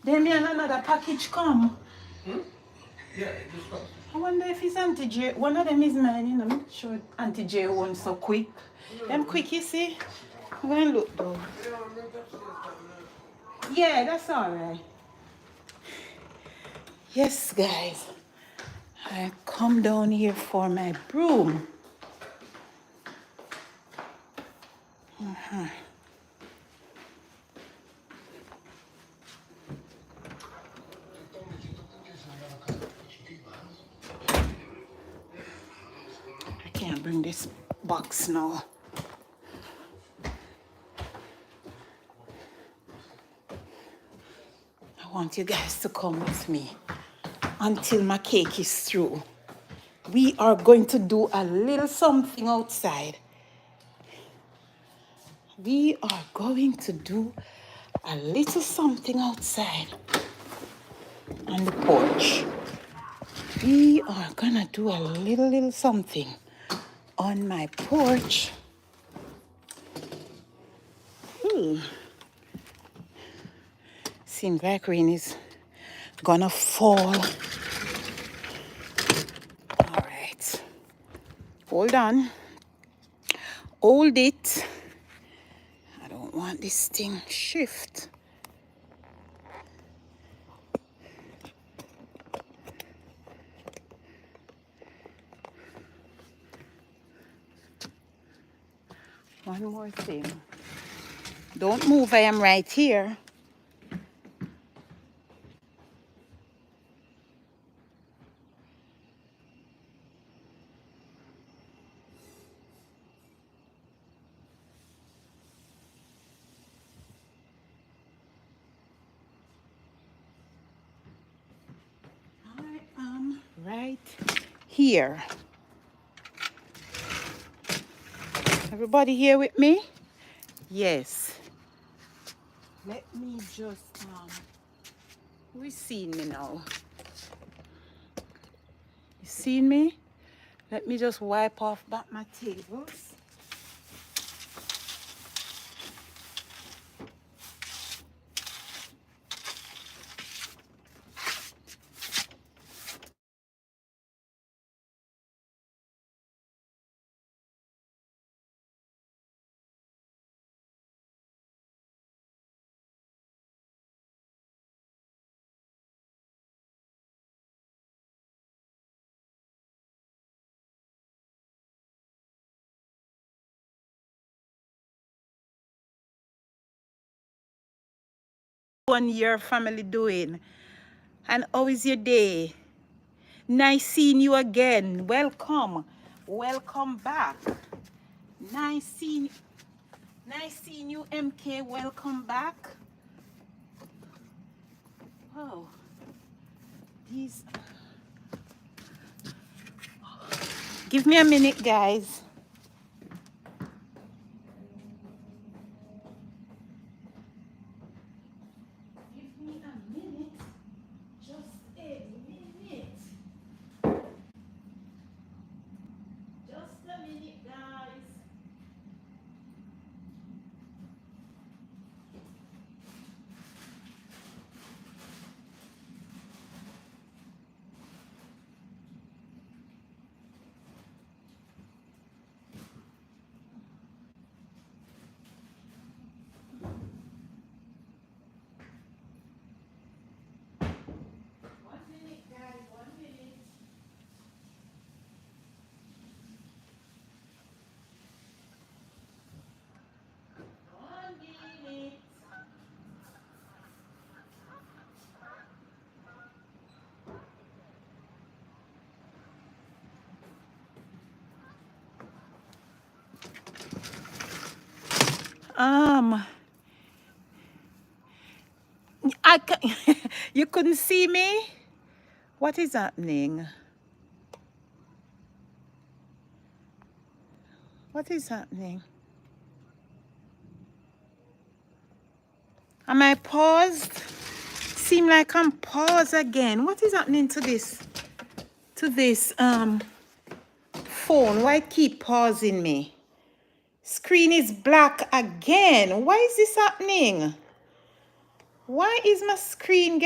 Then me and another package come. Hmm? Yeah, it just got. I wonder if it's Auntie J. One of them is mine, you know. I'm sure Auntie J won't so quick. Them quick, you see. I'm going to look though. Yeah, that's alright. Yes, guys. I come down here for my broom. I can't bring this box now. I want you guys to come with me until my cake is through. We are going to do a little something outside. We are going to do a little something outside on the porch. We are gonna do a little something on my porch. Seems like rain is gonna fall. All right, hold on, hold it. I don't want this thing shift. One more thing. Don't move, I am right here. I am right here. Everybody here with me? Yes. Let me just, who is seeing me now? You seen me? Let me just wipe off back my tables. One year family doing? And how is your day? Nice seeing you again. Welcome. Welcome back. Nice seeing you, MK. Welcome back. Oh, these. Give me a minute, guys. Give me a minute. Just a minute. Just a minute, guys. You couldn't see me? What is happening? What is happening? Am I paused? Seem like I'm paused again. What is happening to this? Phone? Why keep pausing me? Screen is black again. Why is this happening? Why is my screen